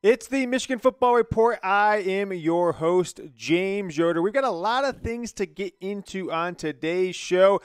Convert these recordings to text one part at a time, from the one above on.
It's the Michigan Football Report. I am your host, James Yoder. We've got a lot of things to get into on today's show,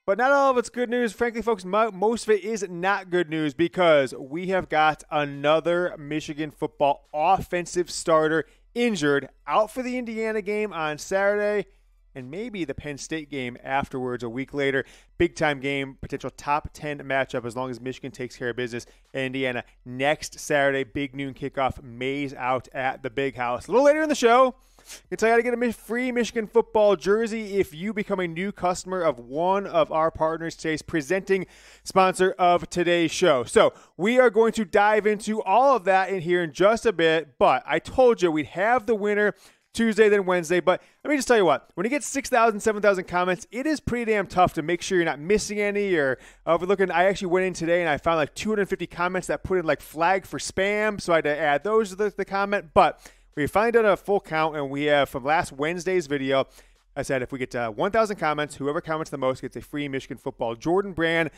but not all of it's good news. Frankly, folks, most of it is not good news because we have got another Michigan football offensive starter injured, out for the Indiana game on Saturday, and maybe the Penn State game afterwards a week later. Big-time game, potential top 10 matchup as long as Michigan takes care of business at Indiana next Saturday. Big noon kickoff, Mays out at the Big House. A little later in the show, I can tell you how to get a free Michigan football jersey if you become a new customer of one of our partners, today's presenting sponsor of today's show. So we are going to dive into all of that in here in just a bit, but I told you we'd have the winner Tuesday, then Wednesday. But let me just tell you what, when you get 6,000, 7,000 comments, it is pretty damn tough to make sure you're not missing any or overlooking. I actually went in today and I found like 250 comments that put in like flag for spam, so I had to add those to the comment. But we finally done a full count, and we have from last Wednesday's video, I said if we get to 1,000 comments, whoever comments the most gets a free Michigan football Jordan brand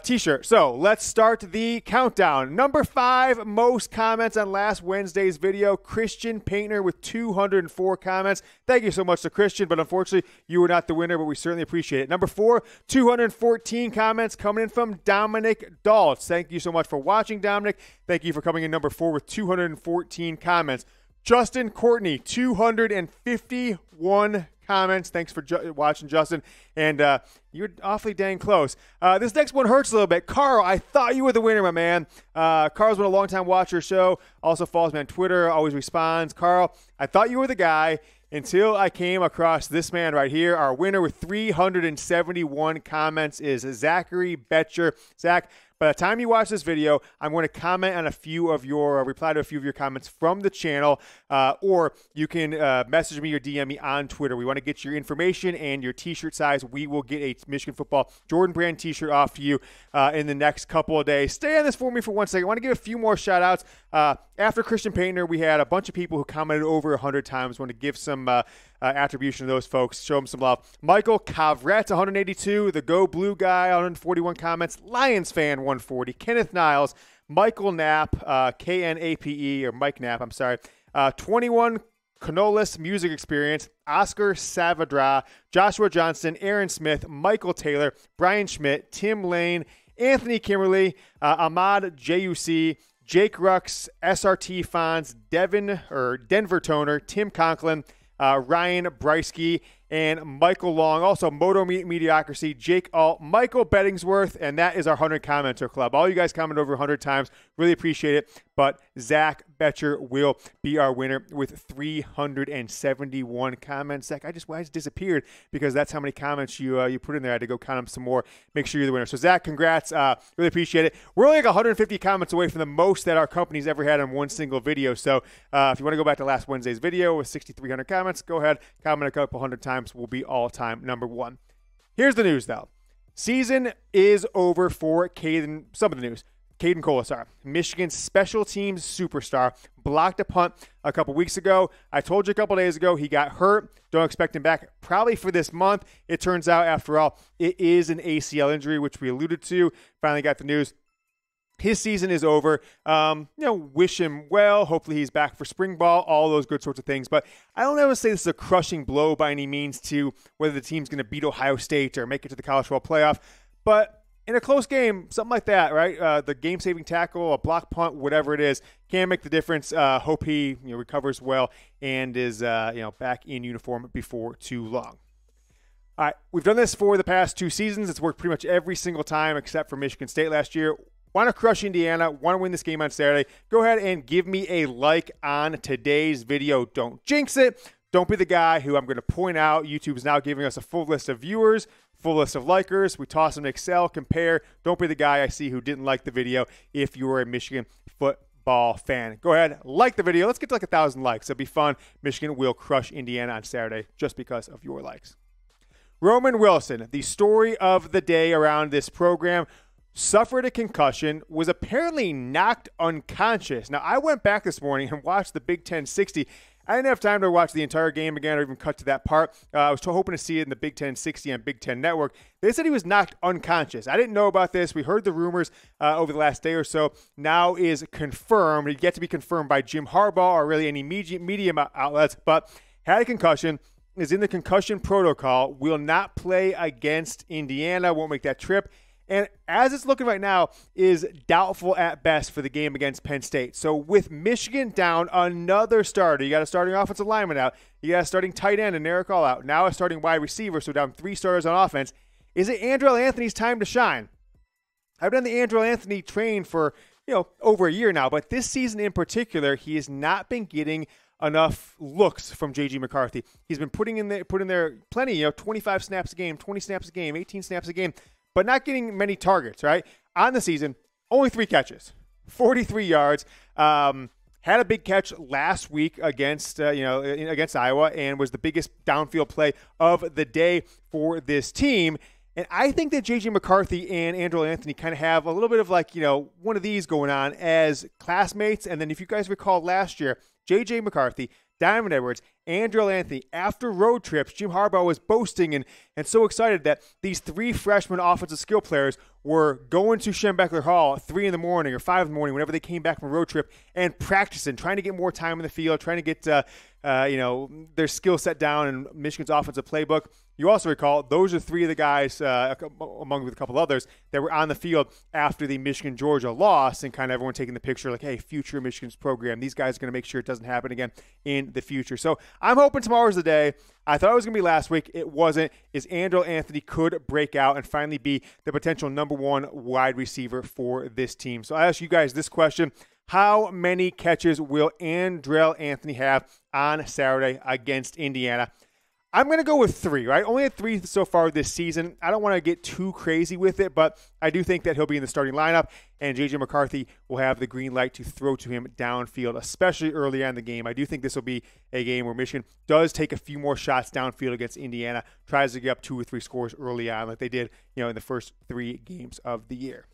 t-shirt. So let's start the countdown. Number 5 most comments on last Wednesday's video, Christian Painter with 204 comments. Thank you so much to Christian, but unfortunately you were not the winner, but we certainly appreciate it. Number 4, 214 comments coming in from Dominic Daltz. Thank you so much for watching, Dominic. Thank you for coming in number 4 with 214 comments. Justin Courtney, 251 comments. Thanks for watching, Justin. And you're awfully dang close. This next one hurts a little bit. Carl, I thought you were the winner, my man. Carl's been a long-time watcher of the show. Also follows me on Twitter. Always responds. Carl, I thought you were the guy until I came across this man right here. Our winner with 371 comments is Zachary Betcher. Zach, by the time you watch this video, I'm going to comment on reply to a few of your comments from the channel, or you can message me or DM me on Twitter. We want to get your information and your t-shirt size. We will get a Michigan football Jordan brand t-shirt off to you in the next couple of days. Stay on this for me for 1 second. I want to give a few more shout outs. After Christian Painter, we had a bunch of people who commented over 100 times. I want to give some attribution to those folks. Show them some love. Michael Cavret, 182. The Go Blue Guy, 141 comments. Lions fan, 140. Kenneth Niles. Michael Knapp, Knape, or Mike Knapp, I'm sorry. 21. Canolis Music Experience. Oscar Savadra. Joshua Johnson. Aaron Smith. Michael Taylor. Brian Schmidt. Tim Lane. Anthony Kimberly. Ahmad JUC. Jake Rux, SRT Fonz, Denver Toner, Tim Conklin, Ryan Bryski, and Michael Long. Also, Moto Mediocrity, Jake Alt, Michael Bettingsworth, and that is our 100 commenter club. All you guys comment over 100 times. Really appreciate it. But Zach Betcher will be our winner with 371 comments. Zach, I just disappeared because that's how many comments you put in there. I had to go count them some more. Make sure you're the winner. So, Zach, congrats. Really appreciate it. We're only like 150 comments away from the most that our company's ever had on one single video. So, if you want to go back to last Wednesday's video with 6,300 comments, go ahead, comment a couple hundred times. We'll be all-time number 1. Here's the news, though. Season is over for Caden. Some of the news. Caden Kolesar, Michigan's special teams superstar, blocked a punt a couple weeks ago. I told you a couple days ago he got hurt. Don't expect him back probably for this month. It turns out, after all, it is an ACL injury, which we alluded to. Finally got the news. His season is over. Wish him well. Hopefully he's back for spring ball, all those good sorts of things. But I don't ever say this is a crushing blow by any means to whether the team's going to beat Ohio State or make it to the college football playoff. But in a close game, something like that, right? The game-saving tackle, a block punt, whatever it is, can make the difference. Hope he recovers well and is back in uniform before too long. All right, we've done this for the past 2 seasons. It's worked pretty much every single time except for Michigan State last year. Want to crush Indiana, want to win this game on Saturday, go ahead and give me a like on today's video. Don't jinx it. Don't be the guy who I'm going to point out. YouTube is now giving us a full list of viewers, full list of likers. We toss them in Excel, compare. Don't be the guy I see who didn't like the video if you were a Michigan football fan. Go ahead, like the video. Let's get to like 1,000 likes. It'll be fun. Michigan will crush Indiana on Saturday just because of your likes. Roman Wilson, the story of the day around this program, suffered a concussion, was apparently knocked unconscious. Now, I went back this morning and watched the Big Ten 60. I didn't have time to watch the entire game again or even cut to that part. I was hoping to see it in the Big Ten 60 on Big Ten Network. They said he was knocked unconscious. I didn't know about this. We heard the rumors over the last day or so. Now is confirmed. It yet to be confirmed by Jim Harbaugh or really any media outlets, but had a concussion, is in the concussion protocol, will not play against Indiana, won't make that trip. And as it's looking right now, is doubtful at best for the game against Penn State. So with Michigan down another starter, you got a starting offensive lineman out, you got a starting tight end and Eric All out, now a starting wide receiver, so down 3 starters on offense. Is it Andrel Anthony's time to shine? I've done the Andrel Anthony train for over a year now, but this season in particular, he has not been getting enough looks from JJ McCarthy. He's been putting in there plenty, 25 snaps a game, 20 snaps a game, 18 snaps a game, but not getting many targets, right? On the season, only 3 catches, 43 yards. Had a big catch last week against Iowa and was the biggest downfield play of the day for this team. And I think that JJ McCarthy and Andrel Anthony kind of have a little bit of one of these going on as classmates. And then if you guys recall last year, JJ McCarthy, Diamond Edwards, Andrel Anthony, after road trips, Jim Harbaugh was boasting and so excited that these 3 freshman offensive skill players were going to Schembechler Hall at 3 in the morning or 5 in the morning whenever they came back from a road trip and practicing, trying to get more time in the field, trying to get their skill set down in Michigan's offensive playbook. You also recall those are 3 of the guys, among with a couple others, that were on the field after the Michigan-Georgia loss, and kind of everyone taking the picture like, hey, future Michigan's program. These guys are going to make sure it doesn't happen again in the future. So I'm hoping tomorrow's the day. I thought it was going to be last week. It wasn't. Is Andrel Anthony could break out and finally be the potential number 1 wide receiver for this team. So I ask you guys this question. How many catches will Andrel Anthony have on Saturday against Indiana? I'm going to go with 3, right? Only had 3 so far this season. I don't want to get too crazy with it, but I do think that he'll be in the starting lineup, and JJ McCarthy will have the green light to throw to him downfield, especially early on in the game. I do think this will be a game where Michigan does take a few more shots downfield against Indiana, tries to get up 2 or 3 scores early on like they did, in the first 3 games of the year.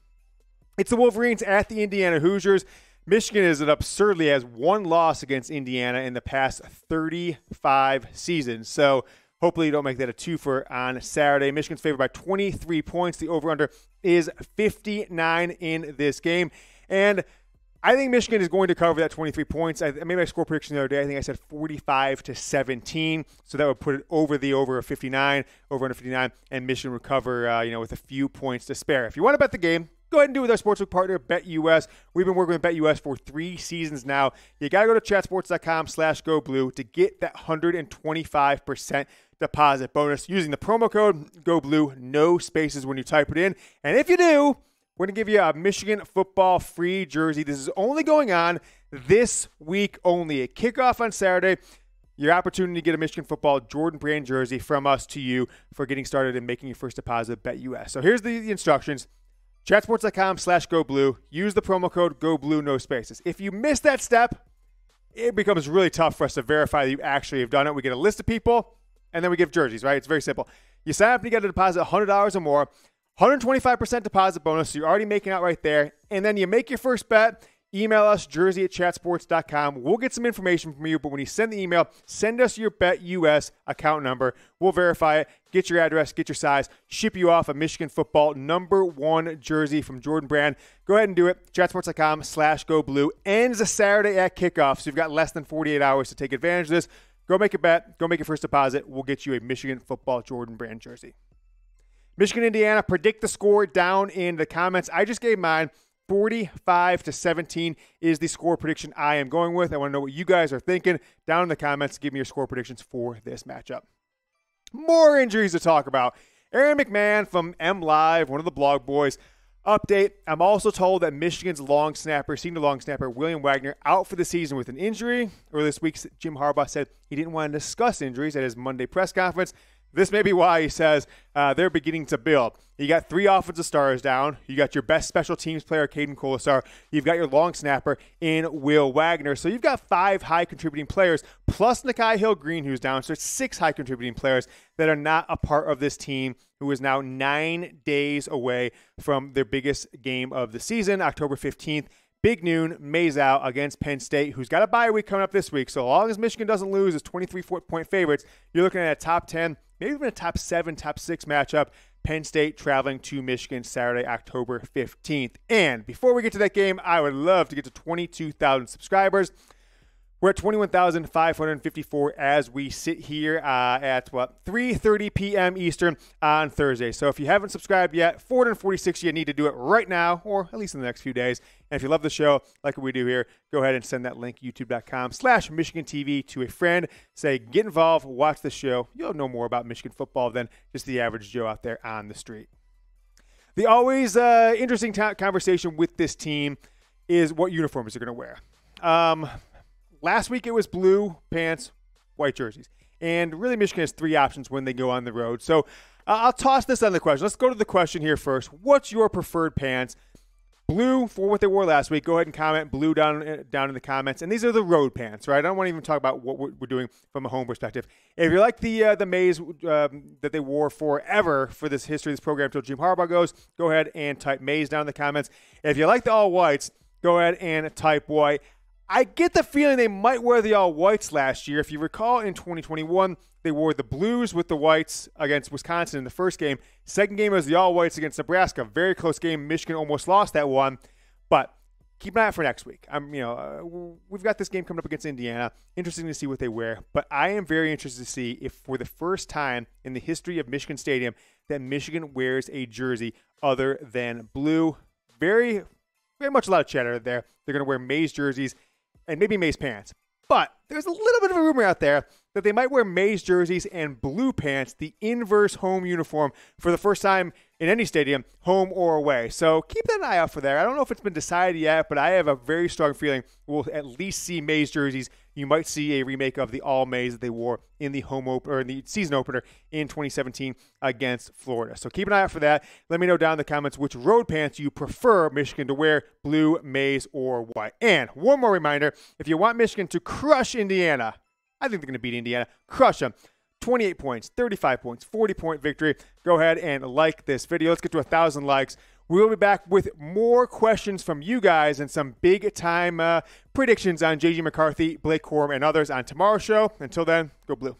It's the Wolverines at the Indiana Hoosiers. Michigan is absurdly has 1 loss against Indiana in the past 35 seasons. So hopefully you don't make that a 2-for on Saturday. Michigan's favored by 23 points. The over-under is 59 in this game. And I think Michigan is going to cover that 23 points. I made my score prediction the other day. I think I said 45-17. So that would put it over the over of 59, over under 59, and Michigan would cover, with a few points to spare. If you want to bet the game, go ahead and do it with our sportsbook partner, BetUS. We've been working with BetUS for 3 seasons now. You got to go to chatsports.com/GoBlue to get that 125% deposit bonus using the promo code GoBlue, no spaces when you type it in. And if you do, we're going to give you a Michigan football free jersey. This is only going on this week only. At kickoff on Saturday, your opportunity to get a Michigan football Jordan brand jersey from us to you for getting started and making your first deposit at BetUS. So here's the instructions. Chatsports.com/GoBlue. Use the promo code GoBlue, no spaces. If you miss that step, it becomes really tough for us to verify that you actually have done it. We get a list of people, and then we give jerseys, right? It's very simple. You sign up and you get a deposit $100 or more, 125% deposit bonus, so you're already making out right there. And then you make your first bet. Email us, jersey@chatsports.com. We'll get some information from you, but when you send the email, send us your BetUS account number. We'll verify it, get your address, get your size, ship you off a Michigan football #1 jersey from Jordan Brand. Go ahead and do it. Chatsports.com/GoBlue. Ends a Saturday at kickoff, so you've got less than 48 hours to take advantage of this. Go make a bet. Go make your first deposit. We'll get you a Michigan football Jordan Brand jersey. Michigan, Indiana, predict the score down in the comments. I just gave mine. 45-17 is the score prediction I am going with. I want to know what you guys are thinking. Down in the comments, give me your score predictions for this matchup. More injuries to talk about. Aaron McMahon from MLive, one of the blog boys. Update, I'm also told that Michigan's senior long snapper, William Wanger, out for the season with an injury. Earlier this week, Jim Harbaugh said he didn't want to discuss injuries at his Monday press conference. This may be why he says they're beginning to build. You got 3 offensive stars down. You got your best special teams player, Caden Kolesar. You've got your long snapper in Will Wanger. So you've got 5 high contributing players, plus Nakai Hill-Green, who's down. So it's 6 high contributing players that are not a part of this team, who is now 9 days away from their biggest game of the season, October 15th. Big noon, Mays out against Penn State, who's got a bye week coming up this week. So as long as Michigan doesn't lose as 23-point favorites, you're looking at a top 10, maybe even a top 7, top 6 matchup. Penn State traveling to Michigan Saturday, October 15th. And before we get to that game, I would love to get to 22,000 subscribers. We're at 21,554 as we sit here at 3:30 p.m. Eastern on Thursday. So if you haven't subscribed yet, 446, you need to do it right now, or at least in the next few days. And if you love the show, like what we do here, go ahead and send that link, youtube.com/Michigan TV, to a friend. Say, get involved, watch the show. You'll know more about Michigan football than just the average Joe out there on the street. The always interesting conversation with this team is what uniforms they're going to wear. Last week it was blue pants, white jerseys. And really Michigan has 3 options when they go on the road. So I'll toss this on the question. Let's go to the question here first. What's your preferred pants? Blue for what they wore last week. Go ahead and comment blue down in the comments. And these are the road pants, right? I don't want to even talk about what we're doing from a home perspective. If you like the maize that they wore forever for this history of this program until Jim Harbaugh goes, go ahead and type maize down in the comments. If you like the all whites, go ahead and type white. I get the feeling they might wear the all-whites last year. If you recall, in 2021, they wore the blues with the whites against Wisconsin in the first game. Second game was the all-whites against Nebraska. Very close game. Michigan almost lost that one. But keep an eye out for next week. We've got this game coming up against Indiana. Interesting to see what they wear. But I am very interested to see if for the first time in the history of Michigan Stadium that Michigan wears a jersey other than blue. Very, very much a lot of chatter there. They're going to wear maize jerseys and maybe maize pants. But there's a little bit of a rumor out there that they might wear maize jerseys and blue pants, the inverse home uniform, for the first time in any stadium, home or away. So keep that eye out for that. I don't know if it's been decided yet, but I have a very strong feeling we'll at least see maize jerseys. You might see a remake of the all maize that they wore in the in the season opener in 2017 against Florida. So keep an eye out for that. Let me know down in the comments which road pants you prefer Michigan to wear, blue, maize, or white. And one more reminder, if you want Michigan to crush Indiana, I think they're going to beat Indiana, crush them. 28 points, 35 points, 40-point victory. Go ahead and like this video. Let's get to 1,000 likes. We'll be back with more questions from you guys and some big-time predictions on JJ McCarthy, Blake Corum, and others on tomorrow's show. Until then, go blue.